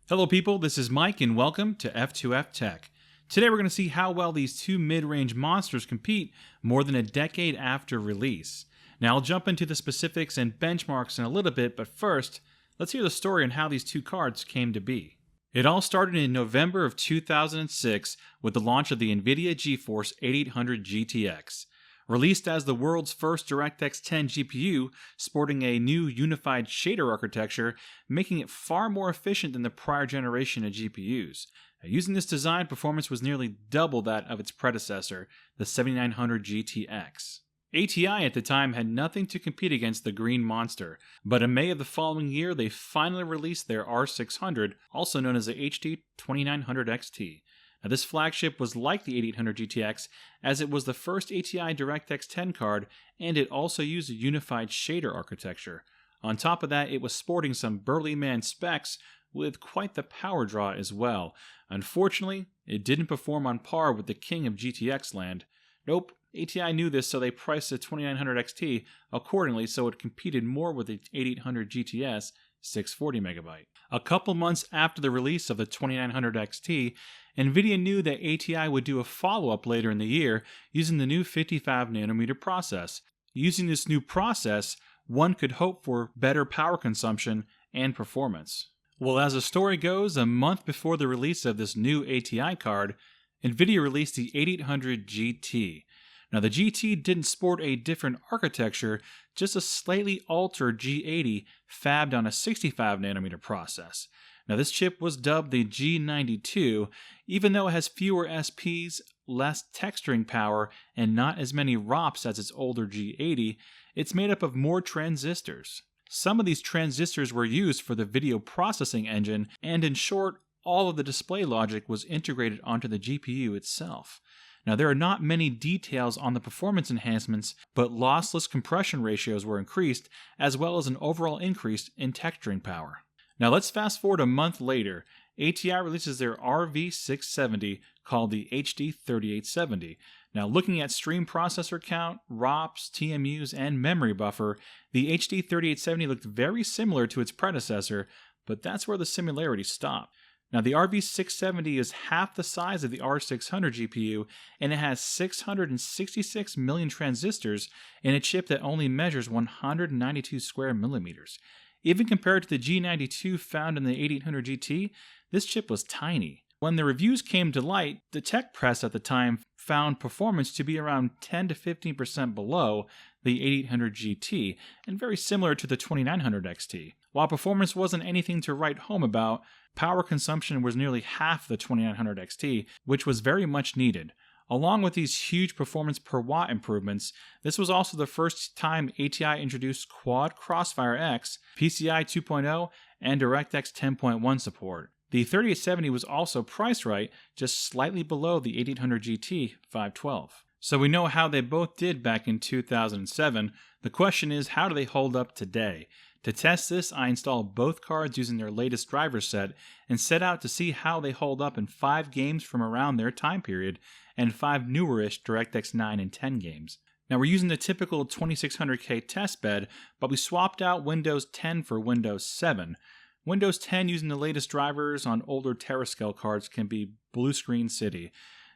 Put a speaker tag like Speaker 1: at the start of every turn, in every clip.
Speaker 1: Hello people, this is Mike and welcome to F2F Tech. Today we're going to see how well these two mid-range monsters compete more than a decade after release. Now I'll jump into the specifics and benchmarks in a little bit, but first, let's hear the story on how these two cards came to be. It all started in November of 2006 with the launch of the NVIDIA GeForce 8800 GTX. Released as the world's first DirectX 10 GPU, sporting a new unified shader architecture, making it far more efficient than the prior generation of GPUs. Using this design, performance was nearly double that of its predecessor, the 7900 GTX. ATI at the time had nothing to compete against the Green Monster, but in May of the following year they finally released their R600, also known as the HD 2900 XT. Now, this flagship was like the 8800 GTX, as it was the first ATI DirectX 10 card, and it also used a unified shader architecture. On top of that, it was sporting some burly man specs, with quite the power draw as well. Unfortunately, it didn't perform on par with the king of GTX land. Nope, ATI knew this, so they priced the 2900 XT accordingly so it competed more with the 8800 GTS 640MB. A couple months after the release of the 2900 XT, NVIDIA knew that ATI would do a follow-up later in the year using the new 55nm process. Using this new process, one could hope for better power consumption and performance. Well, as the story goes, a month before the release of this new ATI card, NVIDIA released the 8800 GT. Now, the GT didn't sport a different architecture, just a slightly altered G80 fabbed on a 65nm process. Now, this chip was dubbed the G92, even though it has fewer SPs, less texturing power, and not as many ROPs as its older G80, it's made up of more transistors. Some of these transistors were used for the video processing engine, and in short, all of the display logic was integrated onto the GPU itself. Now, there are not many details on the performance enhancements, but lossless compression ratios were increased, as well as an overall increase in texturing power. Now, let's fast forward a month later. ATI releases their RV670 called the HD3870. Now, looking at stream processor count, ROPs, TMUs, and memory buffer, the HD3870 looked very similar to its predecessor, but that's where the similarities stop. Now, the RV670 is half the size of the R600 GPU, and it has 666 million transistors in a chip that only measures 192 square millimeters. Even compared to the G92 found in the 8800 GT, this chip was tiny. When the reviews came to light, the tech press at the time found performance to be around 10 to 15% below the 8800 GT, and very similar to the 2900 XT. While performance wasn't anything to write home about, power consumption was nearly half the 2900 XT, which was very much needed. Along with these huge performance per watt improvements, this was also the first time ATI introduced Quad Crossfire X, PCI 2.0, and DirectX 10.1 support. The 3870 was also priced right, just slightly below the 8800 GT 512. So we know how they both did back in 2007. The question is, how do they hold up today? To test this, I installed both cards using their latest driver set and set out to see how they hold up in 5 games from around their time period and 5 newerish DirectX 9 and 10 games. Now, we're using the typical 2600K test bed, but we swapped out Windows 10 for Windows 7. Windows 10 using the latest drivers on older Terascale cards can be blue screen city.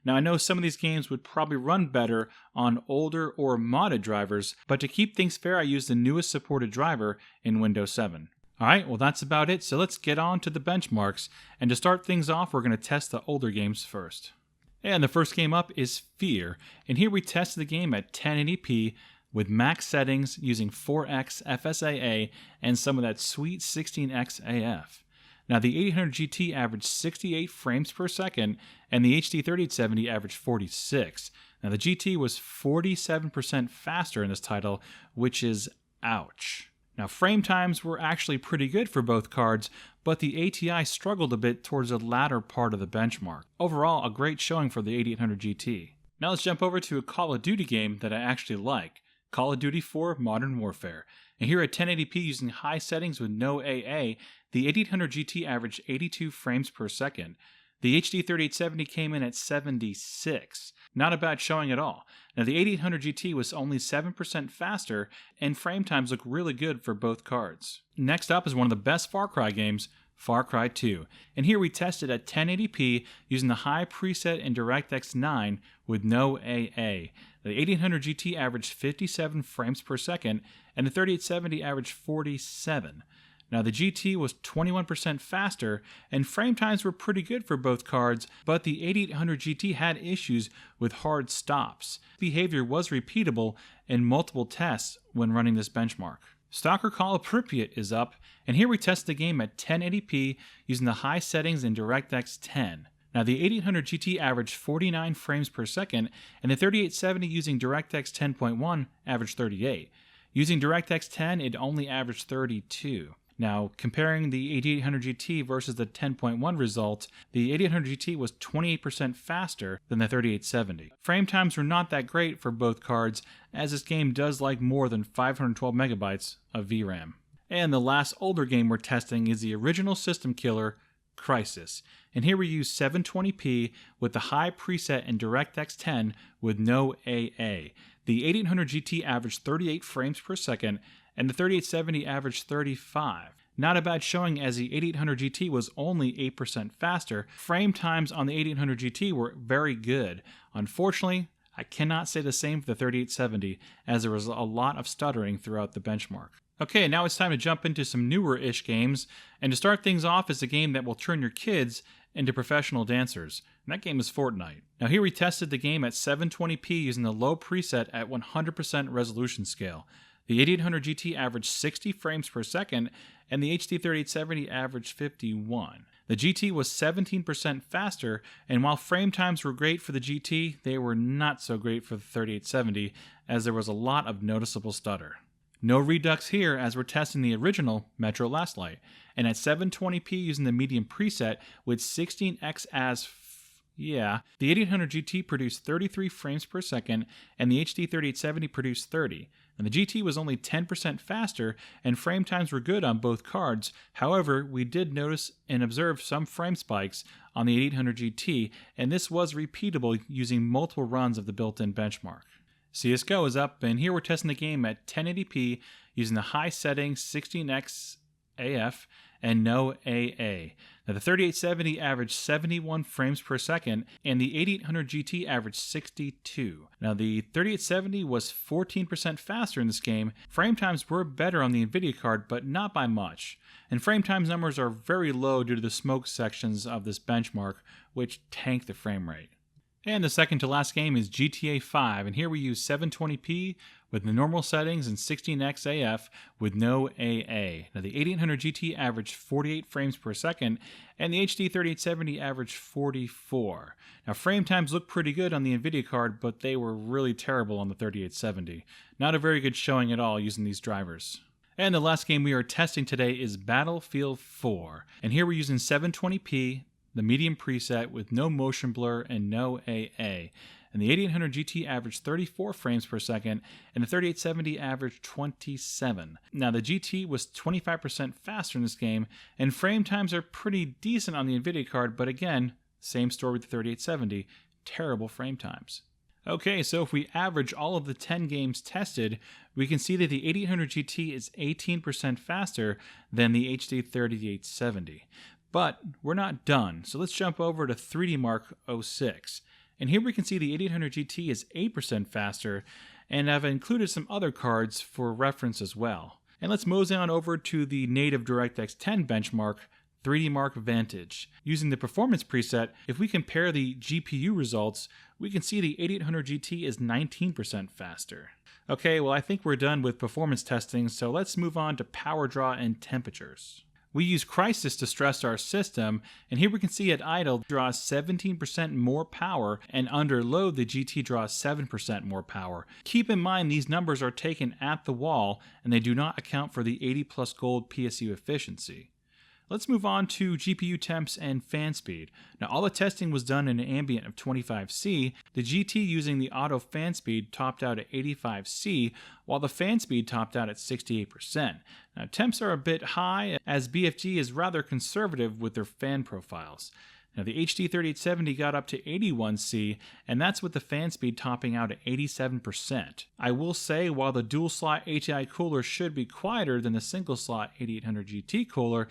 Speaker 1: Now, I know some of these games would probably run better on older or modded drivers, but to keep things fair, I used the newest supported driver in Windows 7. Alright, well that's about it, so let's get on to the benchmarks, and to start things off, we're going to test the older games first. And the first game up is Fear, and here we tested the game at 1080p with max settings using 4x FSAA and some of that sweet 16x AF. Now, the 8800 GT averaged 68 frames per second, and the HD 3870 averaged 46. Now, the GT was 47% faster in this title, which is ouch. Now, frame times were actually pretty good for both cards, but the ATI struggled a bit towards the latter part of the benchmark. Overall, a great showing for the 8800 GT. Now let's jump over to a Call of Duty game that I actually like, Call of Duty 4 Modern Warfare. And here at 1080p using high settings with no AA, the 8800 GT averaged 82 frames per second. The HD 3870 came in at 76. Not a bad showing at all. Now the 8800 GT was only 7% faster, and frame times look really good for both cards. Next up is one of the best Far Cry games, Far Cry 2. And here we tested at 1080p using the high preset in DirectX 9 with no AA. The 8800 GT averaged 57 frames per second, and the 3870 averaged 47. Now the GT was 21% faster, and frame times were pretty good for both cards, but the 8800 GT had issues with hard stops. Behavior was repeatable in multiple tests when running this benchmark. Stalker Call of Pripyat is up, and here we test the game at 1080p using the high settings in DirectX 10. Now the 8800 GT averaged 49 frames per second, and the 3870 using DirectX 10.1 averaged 38. Using DirectX 10, it only averaged 32. Now, comparing the 8800 GT versus the 10.1 result, the 8800 GT was 28% faster than the 3870. Frame times were not that great for both cards, as this game does like more than 512 megabytes of VRAM. And the last older game we're testing is the original system killer, Crysis. And here we use 720p with the high preset in DirectX 10 with no AA. The 8800 GT averaged 38 frames per second, and the 3870 averaged 35. Not a bad showing, as the 8800 GT was only 8% faster. Frame times on the 8800 GT were very good. Unfortunately, I cannot say the same for the 3870, as there was a lot of stuttering throughout the benchmark. Okay, now it's time to jump into some newer-ish games, and to start things off is a game that will turn your kids into professional dancers, and that game is Fortnite. Now here we tested the game at 720p using the low preset at 100% resolution scale. The 8800 GT averaged 60 frames per second, and the HD 3870 averaged 51. The GT was 17% faster, and while frame times were great for the GT, they were not so great for the 3870, as there was a lot of noticeable stutter. No redux here, as we're testing the original Metro Last Light, and at 720p using the medium preset with 16x as the 8800 GT produced 33 frames per second, and the HD 3870 produced 30. And the GT was only 10% faster, and frame times were good on both cards. However, we did notice and observe some frame spikes on the 8800 GT, and this was repeatable using multiple runs of the built-in benchmark. CSGO is up, and here we're testing the game at 1080p using the high settings 16x AF and no AA. Now the 3870 averaged 71 frames per second, and the 8800 GT averaged 62. Now the 3870 was 14% faster in this game. Frame times were better on the Nvidia card, but not by much. And frame times numbers are very low due to the smoke sections of this benchmark, which tank the frame rate. And the second to last game is GTA 5, and here we use 720p with the normal settings and 16x AF with no AA. Now the 8800 GT averaged 48 frames per second, and the HD 3870 averaged 44. Now frame times look pretty good on the Nvidia card, but they were really terrible on the 3870. Not a very good showing at all using these drivers. And the last game we are testing today is Battlefield 4, and here we're using 720p, the medium preset with no motion blur and no AA. And the 8800 GT averaged 34 frames per second, and the 3870 averaged 27. Now the GT was 25% faster in this game, and frame times are pretty decent on the Nvidia card, but again, same story with the 3870, terrible frame times. Okay, so if we average all of the 10 games tested, we can see that the 8800 GT is 18% faster than the HD 3870. But we're not done, so let's jump over to 3D Mark 06. And here we can see the 8800 GT is 8% faster, and I've included some other cards for reference as well. And let's mosey on over to the native DirectX 10 benchmark, 3D Mark Vantage. Using the performance preset, if we compare the GPU results, we can see the 8800 GT is 19% faster. Okay, well I think we're done with performance testing, so let's move on to power draw and temperatures. We use Crysis to stress our system, and here we can see at idle draws 17% more power, and under load the GT draws 7% more power. Keep in mind these numbers are taken at the wall, and they do not account for the 80 plus gold PSU efficiency. Let's move on to GPU temps and fan speed. Now all the testing was done in an ambient of 25C. The GT using the auto fan speed topped out at 85C, while the fan speed topped out at 68%. Now temps are a bit high, as BFG is rather conservative with their fan profiles. Now the HD 3870 got up to 81C, and that's with the fan speed topping out at 87%. I will say, while the dual slot ATI cooler should be quieter than the single slot 8800 GT cooler,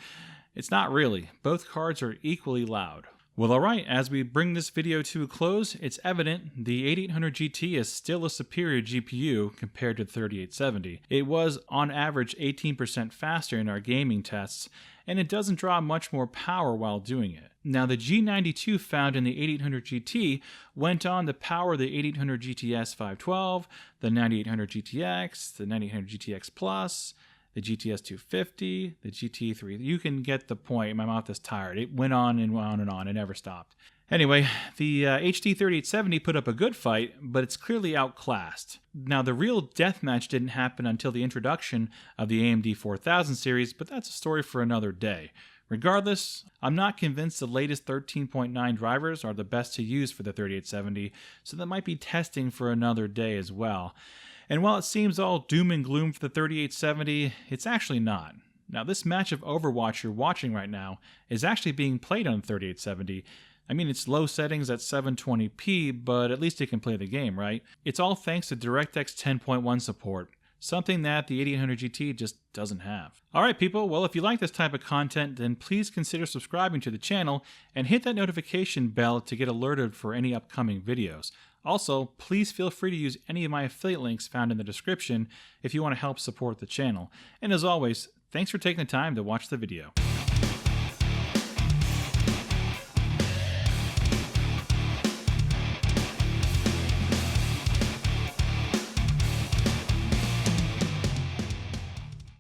Speaker 1: It's not really. Both cards are equally loud. Well, alright, as we bring this video to a close, it's evident the 8800 GT is still a superior GPU compared to the 3870. It was, on average, 18% faster in our gaming tests, and it doesn't draw much more power while doing it. Now, the G92 found in the 8800 GT went on to power the 8800 GTS 512, the 9800 GTX, the 9800 GTX Plus, the GTS 250, the GT3. You can get the point. My mouth is tired. It went on and on and on. It never stopped. Anyway, the HD 3870 put up a good fight, but it's clearly outclassed. Now, the real deathmatch didn't happen until the introduction of the AMD 4000 series, but that's a story for another day. Regardless, I'm not convinced the latest 13.9 drivers are the best to use for the 3870, so that might be testing for another day as well. And while it seems all doom and gloom for the 3870, it's actually not. Now, this match of Overwatch you're watching right now is actually being played on the 3870. I mean, it's low settings at 720p, but at least it can play the game, right? It's all thanks to DirectX 10.1 support, something that the 8800 GT just doesn't have. Alright people, well if you like this type of content, then please consider subscribing to the channel and hit that notification bell to get alerted for any upcoming videos. Also, please feel free to use any of my affiliate links found in the description if you want to help support the channel. And as always, thanks for taking the time to watch the video.